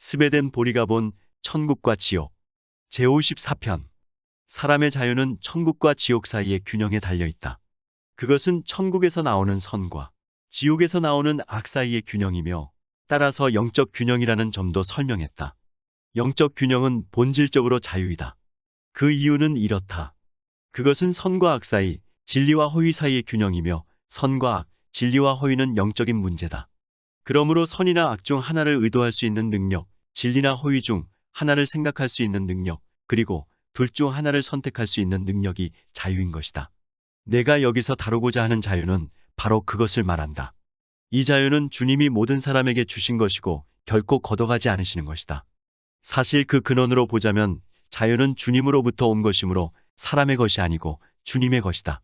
스베덴 보리가 본 천국과 지옥 제54편. 사람의 자유는 천국과 지옥 사이의 균형에 달려 있다. 그것은 천국에서 나오는 선과 지옥에서 나오는 악 사이의 균형이며 따라서 영적 균형이라는 점도 설명했다. 영적 균형은 본질적으로 자유이다. 그 이유는 이렇다. 그것은 선과 악 사이, 진리와 허위 사이의 균형이며 선과 악, 진리와 허위는 영적인 문제다. 그러므로 선이나 악 중 하나를 의도할 수 있는 능력, 진리나 허위 중 하나를 생각할 수 있는 능력, 그리고 둘 중 하나를 선택할 수 있는 능력이 자유인 것이다. 내가 여기서 다루고자 하는 자유는 바로 그것을 말한다. 이 자유는 주님이 모든 사람에게 주신 것이고 결코 걷어가지 않으시는 것이다. 사실 그 근원으로 보자면 자유는 주님으로부터 온 것이므로 사람의 것이 아니고 주님의 것이다.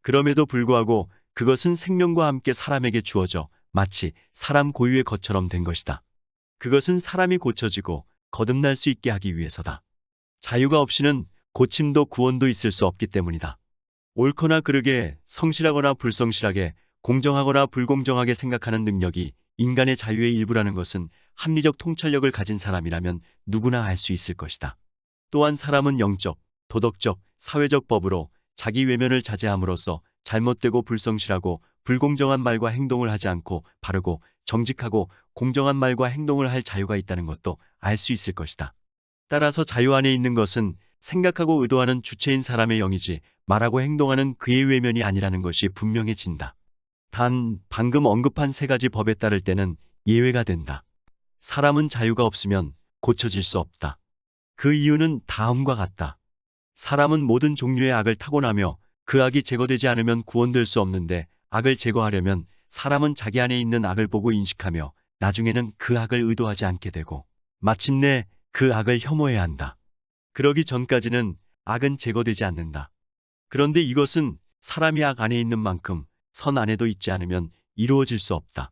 그럼에도 불구하고 그것은 생명과 함께 사람에게 주어져 마치 사람 고유의 것처럼 된 것이다. 그것은 사람이 고쳐지고 거듭날 수 있게 하기 위해서다. 자유가 없이는 고침도 구원도 있을 수 없기 때문이다. 옳거나 그르게, 성실하거나 불성실하게, 공정하거나 불공정하게 생각하는 능력이 인간의 자유의 일부라는 것은 합리적 통찰력을 가진 사람이라면 누구나 알 수 있을 것이다. 또한 사람은 영적, 도덕적, 사회적 법으로 자기 외면을 자제함으로써 잘못되고 불성실하고 불공정한 말과 행동을 하지 않고 바르고 정직하고 공정한 말과 행동을 할 자유가 있다는 것도 알 수 있을 것이다. 따라서 자유 안에 있는 것은 생각하고 의도하는 주체인 사람의 영이지 말하고 행동하는 그의 외면이 아니라는 것이 분명해진다. 단 방금 언급한 세 가지 법에 따를 때는 예외가 된다. 사람은 자유가 없으면 고쳐질 수 없다. 그 이유는 다음과 같다. 사람은 모든 종류의 악을 타고나며 그 악이 제거되지 않으면 구원될 수 없는데 악을 제거하려면 사람은 자기 안에 있는 악을 보고 인식하며 나중에는 그 악을 의도하지 않게 되고 마침내 그 악을 혐오해야 한다. 그러기 전까지는 악은 제거되지 않는다. 그런데 이것은 사람이 악 안에 있는 만큼 선 안에도 있지 않으면 이루어질 수 없다.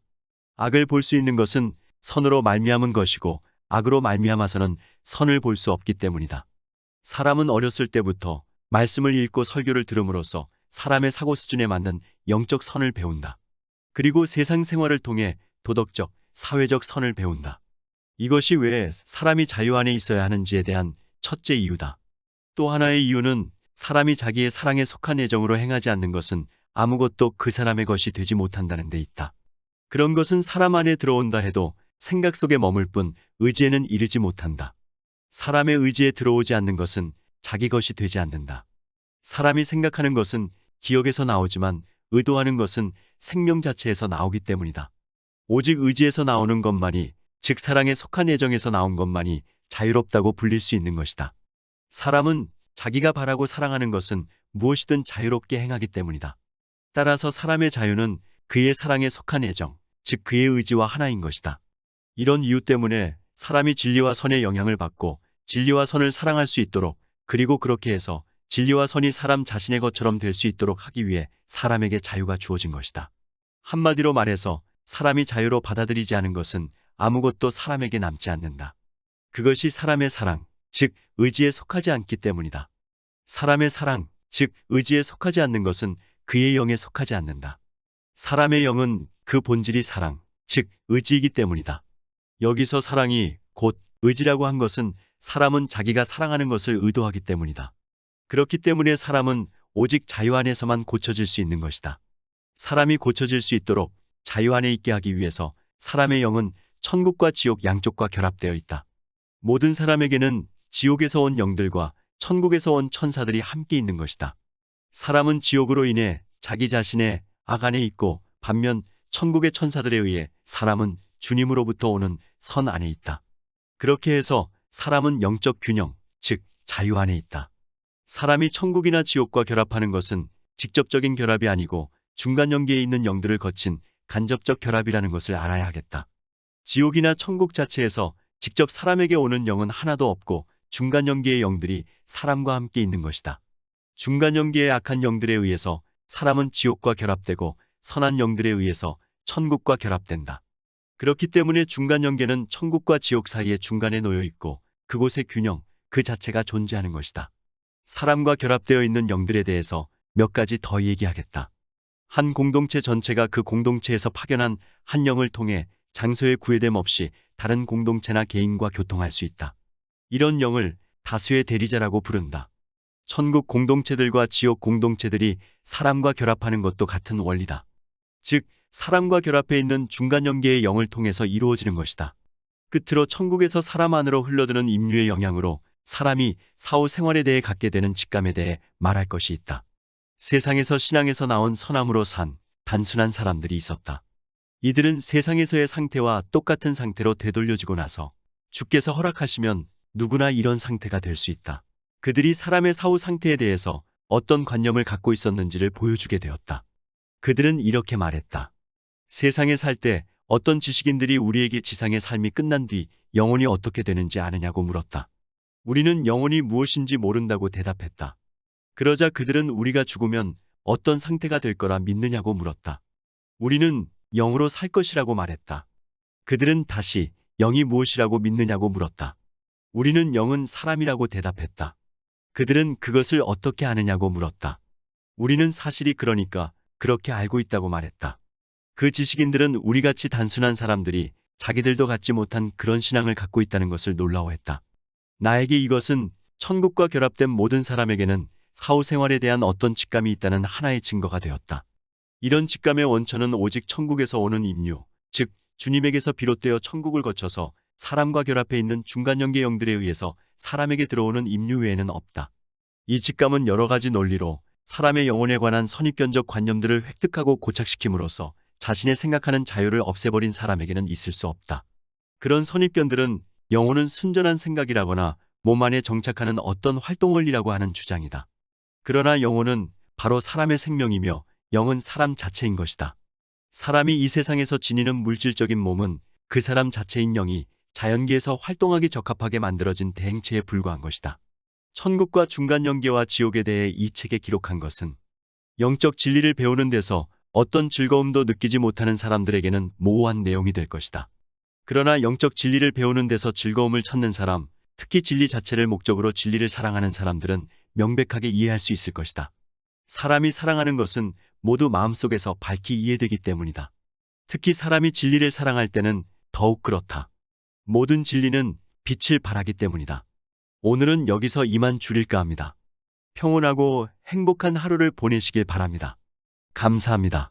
악을 볼 수 있는 것은 선으로 말미암은 것이고 악으로 말미암아서는 선을 볼 수 없기 때문이다. 사람은 어렸을 때부터 말씀을 읽고 설교를 들음으로써 사람의 사고 수준에 맞는 영적 선을 배운다. 그리고 세상 생활을 통해 도덕적, 사회적 선을 배운다. 이것이 왜 사람이 자유 안에 있어야 하는지에 대한 첫째 이유다. 또 하나의 이유는 사람이 자기의 사랑에 속한 애정으로 행하지 않는 것은 아무것도 그 사람의 것이 되지 못한다는 데 있다. 그런 것은 사람 안에 들어온다 해도 생각 속에 머물 뿐 의지에는 이르지 못한다. 사람의 의지에 들어오지 않는 것은 자기 것이 되지 않는다. 사람이 생각하는 것은 기억에서 나오지만 의도하는 것은 생명 자체에서 나오기 때문이다. 오직 의지에서 나오는 것만이, 즉 사랑에 속한 애정에서 나온 것만이 자유롭다고 불릴 수 있는 것이다. 사람은 자기가 바라고 사랑하는 것은 무엇이든 자유롭게 행하기 때문이다. 따라서 사람의 자유는 그의 사랑에 속한 애정, 즉 그의 의지와 하나인 것이다. 이런 이유 때문에 사람이 진리와 선의 영향을 받고 진리와 선을 사랑할 수 있도록, 그리고 그렇게 해서 진리와 선이 사람 자신의 것처럼 될 수 있도록 하기 위해 사람에게 자유가 주어진 것이다. 한마디로 말해서 사람이 자유로 받아들이지 않은 것은 아무것도 사람에게 남지 않는다. 그것이 사람의 사랑, 즉 의지에 속하지 않기 때문이다. 사람의 사랑, 즉 의지에 속하지 않는 것은 그의 영에 속하지 않는다. 사람의 영은 그 본질이 사랑, 즉 의지이기 때문이다. 여기서 사랑이 곧 의지라고 한 것은 사람은 자기가 사랑하는 것을 의도하기 때문이다. 그렇기 때문에 사람은 오직 자유 안에서만 고쳐질 수 있는 것이다. 사람이 고쳐질 수 있도록 자유 안에 있게 하기 위해서 사람의 영은 천국과 지옥 양쪽과 결합되어 있다. 모든 사람에게는 지옥에서 온 영들과 천국에서 온 천사들이 함께 있는 것이다. 사람은 지옥으로 인해 자기 자신의 악 안에 있고 반면 천국의 천사들에 의해 사람은 주님으로부터 오는 선 안에 있다. 그렇게 해서 사람은 영적 균형, 즉 자유 안에 있다. 사람이 천국이나 지옥과 결합하는 것은 직접적인 결합이 아니고 중간 연계에 있는 영들을 거친 간접적 결합이라는 것을 알아야 하겠다. 지옥이나 천국 자체에서 직접 사람에게 오는 영은 하나도 없고 중간 연계의 영들이 사람과 함께 있는 것이다. 중간 연계의 악한 영들에 의해서 사람은 지옥과 결합되고 선한 영들에 의해서 천국과 결합된다. 그렇기 때문에 중간 연계는 천국과 지옥 사이의 중간에 놓여 있고 그곳의 균형, 그 자체가 존재하는 것이다. 사람과 결합되어 있는 영들에 대해서 몇 가지 더 얘기하겠다. 한 공동체 전체가 그 공동체에서 파견한 한 영을 통해 장소의 구애됨 없이 다른 공동체나 개인과 교통할 수 있다. 이런 영을 다수의 대리자라고 부른다. 천국 공동체들과 지옥 공동체들이 사람과 결합하는 것도 같은 원리다. 즉, 사람과 결합해 있는 중간 연계의 영을 통해서 이루어지는 것이다. 끝으로 천국에서 사람 안으로 흘러드는 임류의 영향으로 사람이 사후 생활에 대해 갖게 되는 직감에 대해 말할 것이 있다. 세상에서 신앙에서 나온 선함으로 산 단순한 사람들이 있었다. 이들은 세상에서의 상태와 똑같은 상태로 되돌려지고 나서 주께서 허락하시면 누구나 이런 상태가 될 수 있다. 그들이 사람의 사후 상태에 대해서 어떤 관념을 갖고 있었는지를 보여주게 되었다. 그들은 이렇게 말했다. 세상에 살 때 어떤 지식인들이 우리에게 지상의 삶이 끝난 뒤 영혼이 어떻게 되는지 아느냐고 물었다. 우리는 영혼이 무엇인지 모른다고 대답했다. 그러자 그들은 우리가 죽으면 어떤 상태가 될 거라 믿느냐고 물었다. 우리는 영으로 살 것이라고 말했다. 그들은 다시 영이 무엇이라고 믿느냐고 물었다. 우리는 영은 사람이라고 대답했다. 그들은 그것을 어떻게 아느냐고 물었다. 우리는 사실이 그러니까 그렇게 알고 있다고 말했다. 그 지식인들은 우리같이 단순한 사람들이 자기들도 갖지 못한 그런 신앙을 갖고 있다는 것을 놀라워했다. 나에게 이것은 천국과 결합된 모든 사람에게는 사후 생활에 대한 어떤 직감이 있다는 하나의 증거가 되었다. 이런 직감의 원천은 오직 천국에서 오는 임류, 즉 주님에게서 비롯되어 천국을 거쳐서 사람과 결합해 있는 중간 연계 영들에 의해서 사람에게 들어오는 임류 외에는 없다. 이 직감은 여러 가지 논리로 사람의 영혼에 관한 선입견적 관념들을 획득하고 고착시킴으로써 자신의 생각하는 자유를 없애버린 사람에게는 있을 수 없다. 그런 선입견들은 영혼은 순전한 생각이라거나 몸 안에 정착하는 어떤 활동 원리라고 하는 주장이다. 그러나 영혼은 바로 사람의 생명이며 영은 사람 자체인 것이다. 사람이 이 세상에서 지니는 물질적인 몸은 그 사람 자체인 영이 자연계에서 활동하기 적합하게 만들어진 대행체에 불과한 것이다. 천국과 중간 연계와 지옥에 대해 이 책에 기록한 것은 영적 진리를 배우는 데서 어떤 즐거움도 느끼지 못하는 사람들에게는 모호한 내용이 될 것이다. 그러나 영적 진리를 배우는 데서 즐거움을 찾는 사람, 특히 진리 자체를 목적으로 진리를 사랑하는 사람들은 명백하게 이해할 수 있을 것이다. 사람이 사랑하는 것은 모두 마음속에서 밝히 이해되기 때문이다. 특히 사람이 진리를 사랑할 때는 더욱 그렇다. 모든 진리는 빛을 발하기 때문이다. 오늘은 여기서 이만 줄일까 합니다. 평온하고 행복한 하루를 보내시길 바랍니다. 감사합니다.